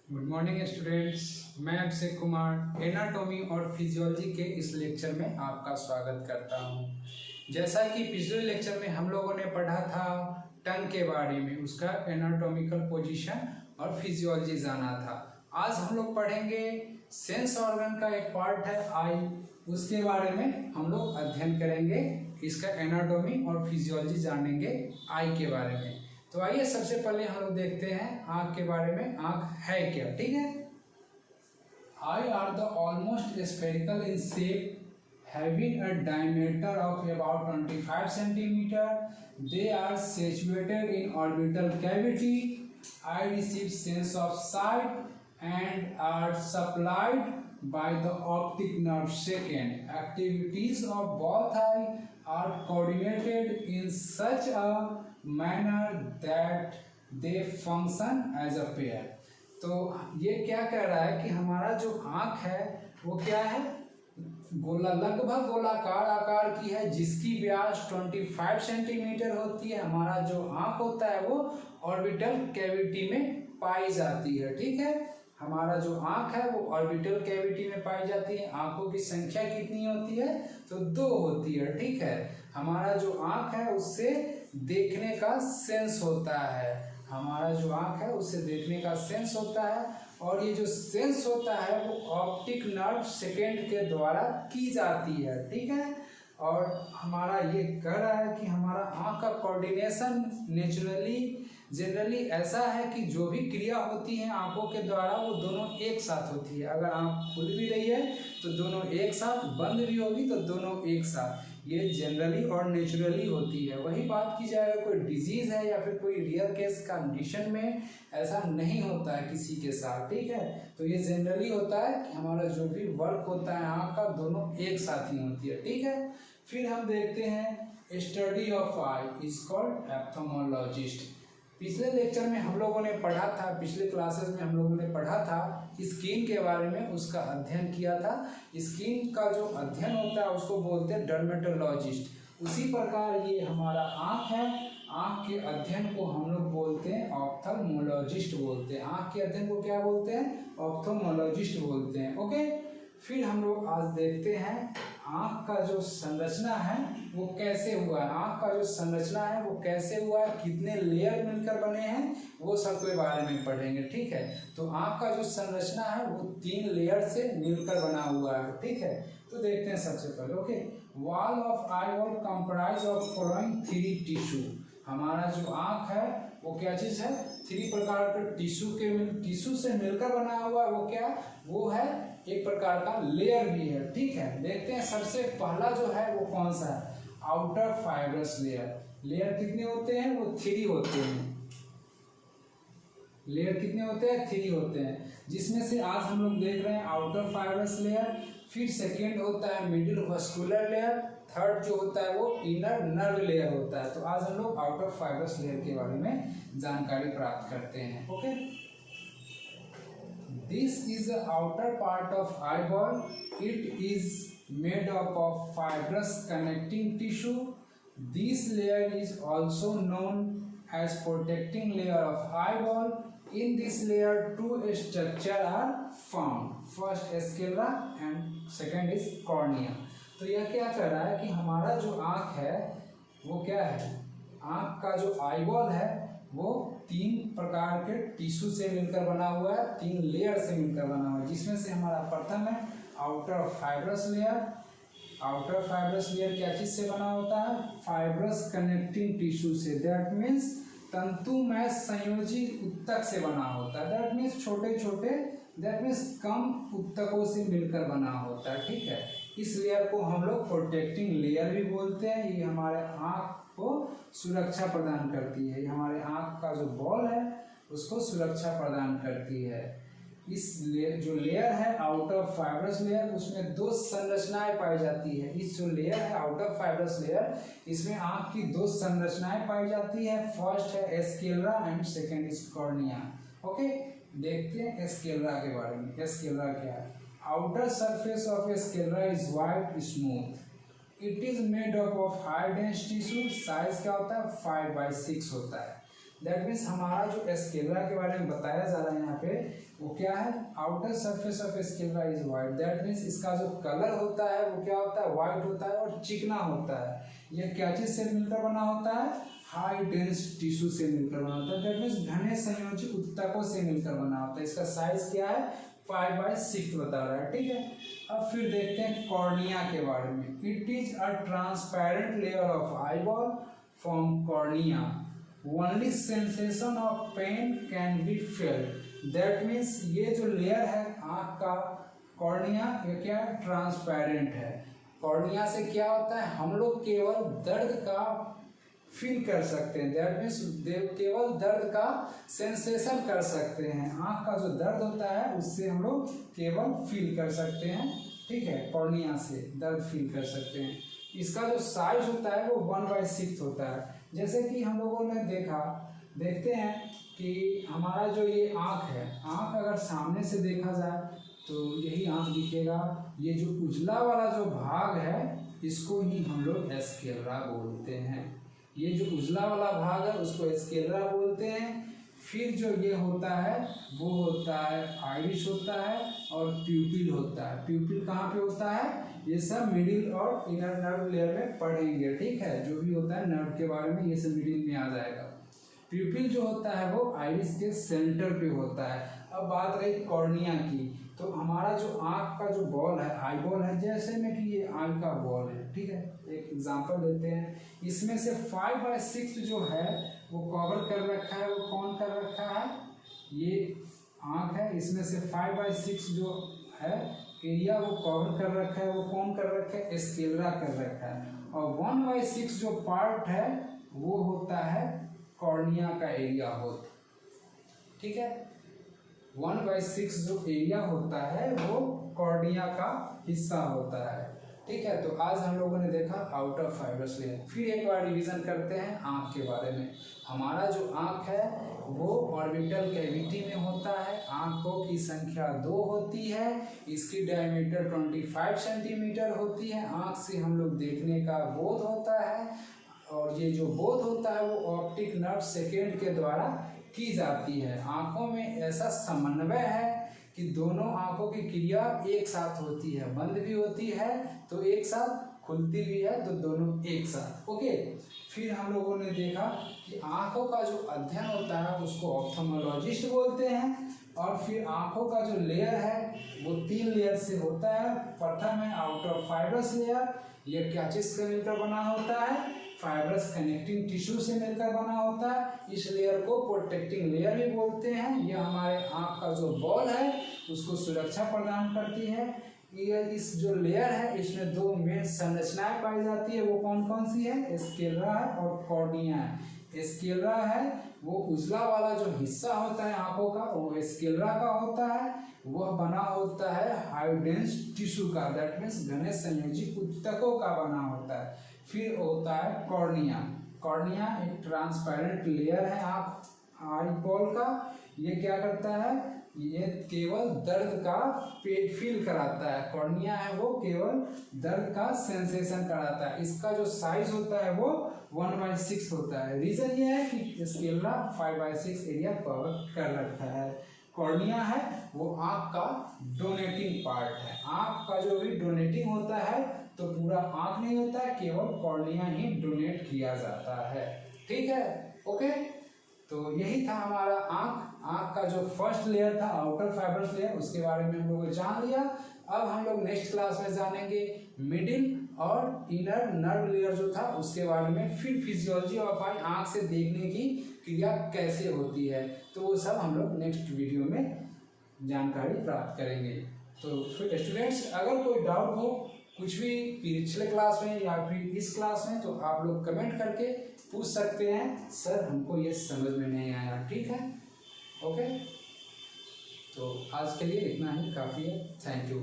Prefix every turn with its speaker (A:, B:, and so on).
A: Good morning students. मैं Abhishek Kumar anatomy और physiology के इस लेक्चर में आपका स्वागत करता हूं। जैसा कि पिछले लेक्चर में हम लोगों ने पढ़ा था टंग के बारे में, उसका एनाटॉमिकल पोजीशन और फिजियोलॉजी जाना था। आज हम लोग पढ़ेंगे सेंस ऑर्गन का एक पार्ट है आई, उसके बारे में हम लोग अध्ययन करेंगे। इसका एनाटॉमी और फिजियोलॉजी जानेंगे आई के बारे में। तो आइए सबसे पहले हम लोग देखते हैं आँख के बारे में। आँख है क्या, ठीक है। I R the almost spherical in shape, having a diameter of about 25 centimeter. They are situated in orbital cavity. Eye receives sense of sight and are supplied by the optic nerve. Second, activities of both eye are coordinated in such a manner that they function as a pair. तो ये क्या कह रहा है कि हमारा जो आँख है वो क्या है, लगभग गोलाकार आकार की है, जिसकी व्यास 25 सेंटीमीटर होती है। हमारा जो आँख होता है वो ऑर्बिटल कैविटी में पाई जाती है, ठीक है। हमारा जो आँख है वो ऑर्बिटल कैविटी में पाई जाती है। आँखों की संख्या कितनी होती है, तो 2 होती है, ठीक है। हमारा जो आँख है उससे देखने का सेंस होता है। हमारा जो आँख है उससे देखने का सेंस होता है, और ये जो सेंस होता है वो ऑप्टिक नर्व सेकेंड के द्वारा की जाती है, ठीक है। और हमारा ये कह रहा है कि हमारा आँख का कोऑर्डिनेशन जनरली ऐसा है कि जो भी क्रिया होती है आँखों के द्वारा वो दोनों एक साथ होती है। अगर आँख खुल भी रही है तो दोनों एक साथ, बंद भी होगी तो दोनों एक साथ। ये जनरली और नेचुरली होती है। वही बात की जाए अगर कोई डिजीज़ है या फिर कोई रियल केस कंडीशन में ऐसा नहीं होता है किसी के साथ, ठीक है। तो ये जनरली होता है कि हमारा जो भी वर्क होता है आँख का दोनों एक साथ ही होती है, ठीक है। फिर हम देखते हैं study of I is called ophthalmologist. पिछले लेक्चर में हम लोगों ने पढ़ा था, पिछले क्लासेस में हम लोगों ने पढ़ा था स्किन के बारे में, उसका अध्ययन किया था। स्किन का जो अध्ययन होता है उसको बोलते हैं डर्मेटोलॉजिस्ट। उसी प्रकार ये हमारा आँख है, आँख के अध्ययन को हम लोग बोलते हैं ऑप्थेल्मोलॉजिस्ट बोलते हैं। आँख के अध्ययन को क्या बोलते हैं, ऑप्थेल्मोलॉजिस्ट बोलते हैं, ओके। फिर हम लोग आज देखते हैं आँख का जो संरचना है वो कैसे हुआ है। आँख का जो संरचना है वो कैसे हुआ है, कितने लेयर मिलकर बने हैं, वो सब के बारे में पढ़ेंगे, ठीक है। तो आँख का जो संरचना है वो 3 लेयर से मिलकर बना हुआ है, ठीक है। तो देखते हैं सबसे पहले, okay. Wall of eye wall comprise of following 3 tissue. हमारा जो आँख है वो क्या चीज़ है, 3 प्रकार के टिश्यू से मिलकर बना हुआ है। वो क्या, वो है एक प्रकार का लेयर भी है, ठीक है। देखते हैं सबसे पहला जो है वो कौन सा है, आउटर फाइब्रस लेयर। लेयर कितने होते हैं, वो 3 होते हैं। लेयर कितने होते हैं, 3 होते हैं, जिसमें से आज हम लोग देख रहे हैं आउटर फाइब्रस लेयर। फिर सेकेंड होता है मिडिल वस्कुलर लेयर। थर्ड जो होता है वो इनर नर्व लेयर होता है। तो आज हम लोग आउटर फाइब्रस लेयर के बारे में जानकारी प्राप्त करते हैं, okay. This is the outer part of eyeball. It is made up of fibrous connecting tissue. This layer is also known as protecting layer of eyeball. In this layer, 2 structures are found. First sclera and second is cornea. तो यह क्या कर रहा है कि हमारा जो आँख है वो क्या है, आँख का जो आईबॉल है वो 3 प्रकार के टिश्यू से मिलकर बना हुआ है, 3 लेयर से मिलकर बना हुआ है, जिसमें से हमारा प्रथम है outer fibrous layer. Outer fibrous layer क्या चीज से बना होता है, फाइब्रस कनेक्टिंग टिश्यू से। दैट मीन्स तंतुमय संयोजी उत्तक से बना होता है। दैट मीन्स छोटे छोटे, दैट मीन्स कम उत्तकों से मिलकर बना होता है, ठीक है। इस लेयर को हम लोग प्रोटेक्टिंग लेयर भी बोलते हैं। ये हमारे आँख को सुरक्षा प्रदान करती है। ये हमारे आँख का जो बॉल है उसको सुरक्षा प्रदान करती है। इस जो लेयर है आउटर फाइब्रस लेयर, उसमें 2 संरचनाएं पाई जाती है। इस जो लेयर है आउटर फाइब्रस लेयर, इसमें आँख की 2 संरचनाएं पाई जाती है। फर्स्ट है sclera and second is cornea, okay. देखते हैं स्क्लेरा के बारे में। स्क्लेरा क्या है, outer surface of sclera is white smooth. It is made up of high dense tissue. Size क्या होता है, 5/6 होता है। दैट मीन्स हमारा जो स्केलरा के बारे में बताया जा रहा है यहाँ पे वो क्या है, outer surface of sclera is white. That means इसका जो कलर होता है वो क्या होता है, वाइट होता है और चिकना होता है। ये क्या चीज से मिलकर बना होता है, हाई डेंस टिश्यू से मिलकर बना होता है। दैट मीन्स घने संयोजी ऊतकों से मिलकर बना होता है। इसका साइज क्या है, 5/6 बता रहा है, ठीक है। अब फिर देखते हैं कॉर्निया के बारे में। It is a transparent layer of eyeball from cornea, only sensation of pain can be felt. That means ये जो लेयर है आँख का कॉर्निया, ये क्या ट्रांसपेरेंट है। कॉर्निया से क्या होता है, हम लोग केवल दर्द का फील कर सकते हैं। दैट मीन्स केवल दर्द का सेंसेशन कर सकते हैं। आँख का जो दर्द होता है उससे हम लोग केवल फील कर सकते हैं, ठीक है। कॉर्निया से दर्द फील कर सकते हैं। इसका जो साइज होता है वो 1/6 होता है। जैसे कि हम लोगों ने देखते हैं कि हमारा जो ये आँख है, आँख अगर सामने से देखा जाए तो यही आँख दिखेगा। ये जो उजला वाला जो भाग है इसको ही हम लोग स्क्लेरा बोलते हैं। ये जो उजला वाला भाग है उसको स्क्लेरा बोलते हैं। फिर जो ये होता है वो होता है आइरिस होता है और प्यूपिल होता है। प्यूपिल कहाँ पे होता है, ये सब मिडिल और इनर नर्व लेयर में पढ़ेंगे, ठीक है। जो भी होता है नर्व के बारे में ये सब मिडिल में आ जाएगा। प्यूपिल जो होता है वो आइरिस के सेंटर पे होता है। अब बात रही कॉर्निया की, तो हमारा जो आँख का जो बॉल है, आई बॉल है, जैसे में कि ये आँख का बॉल है, ठीक है। एक एग्जांपल देते हैं। इसमें से 5/6 जो है वो कवर कर रखा है, वो कौन कर रखा है, ये आँख है। इसमें से 5/6 जो है एरिया वो कवर कर रखा है, वो कौन कर रखा है, स्क्लेरा कर रखा है। और 1/6 जो पार्ट है वो होता है कॉर्निया का एरिया होता, ठीक है। 1/6 जो एरिया होता है वो कॉर्निया का हिस्सा होता है, ठीक है। तो आज हम लोगों ने देखा आउटर फाइब्रस लेयर। फिर एक बार रिवीजन करते हैं आँख के बारे में। हमारा जो आँख है वो ऑर्बिटल कैविटी में होता है। आँखों की संख्या 2 होती है। इसकी डायमीटर 25 सेंटीमीटर होती है। आँख से हम लोग देखने का बोध होता है और ये जो बोध होता है वो ऑप्टिक नर्व सेकेंड के द्वारा की जाती है। आँखों में ऐसा समन्वय है कि दोनों आँखों की क्रिया एक साथ होती है, बंद भी होती है तो एक साथ, खुलती भी है तो दोनों एक साथ, ओके। फिर हम लोगों ने देखा कि आँखों का जो अध्ययन होता है उसको ऑप्थेल्मोलॉजिस्ट बोलते हैं। और फिर आँखों का जो लेयर है वो 3 लेयर से होता है। प्रथम है आउटर फाइब्रस लेयर। ये क्या चीज से मिलकर बना होता है, फाइब्रस कनेक्टिंग टिश्यू से मिलकर बना होता है। इस लेयर को प्रोटेक्टिंग लेयर भी बोलते हैं। ये हमारे आँख का जो बॉल है उसको सुरक्षा प्रदान करती है। ये इस जो लेयर है इसमें 2 मेन संरचनाएं पाई जाती है। वो कौन कौन सी है, स्क्लेरा है और कॉर्निया है। स्क्लेरा है वो उजला वाला जो हिस्सा होता है आँखों का वो स्क्लेरा का होता है। वह बना होता है हाई डेंस टिश्यू का, दैट मीन्स घने संयोजी ऊतकों का बना होता है। फिर होता है कॉर्निया। कॉर्निया एक ट्रांसपेरेंट लेयर है आई बॉल का। ये क्या करता है, ये केवल दर्द का फील कराता है। कॉर्निया है वो केवल दर्द का सेंसेशन कराता है। इसका जो साइज होता है वो 1/6 होता है। रीजन ये है कि स्क्लेरा 5/6 एरिया कवर कर रखा है। कॉर्निया है वो आँख का डोनेटिंग पार्ट है। आँख का जो भी डोनेटिंग होता है तो पूरा आँख नहीं होता है, केवल कॉर्निया ही डोनेट किया जाता है, ठीक है, ओके। तो यही था हमारा आँख का जो फर्स्ट लेयर था आउटर फाइब्रस लेयर, उसके बारे में हम लोगों ने जान लिया। अब हम लोग नेक्स्ट क्लास में जानेंगे मिडिल और इनर नर्व लेयर जो था उसके बारे में। फिर फिजियोलॉजी ऑफ आई, आँख से देखने की क्रिया कैसे होती है, तो वो सब हम लोग नेक्स्ट वीडियो में जानकारी प्राप्त करेंगे। तो फिर स्टूडेंट्स अगर कोई डाउट हो कुछ भी पिछले क्लास में या फिर इस क्लास में तो आप लोग कमेंट करके पूछ सकते हैं, सर हमको ये समझ में नहीं आया, ठीक है, ओके। तो आज के लिए इतना ही काफ़ी है। Thank you.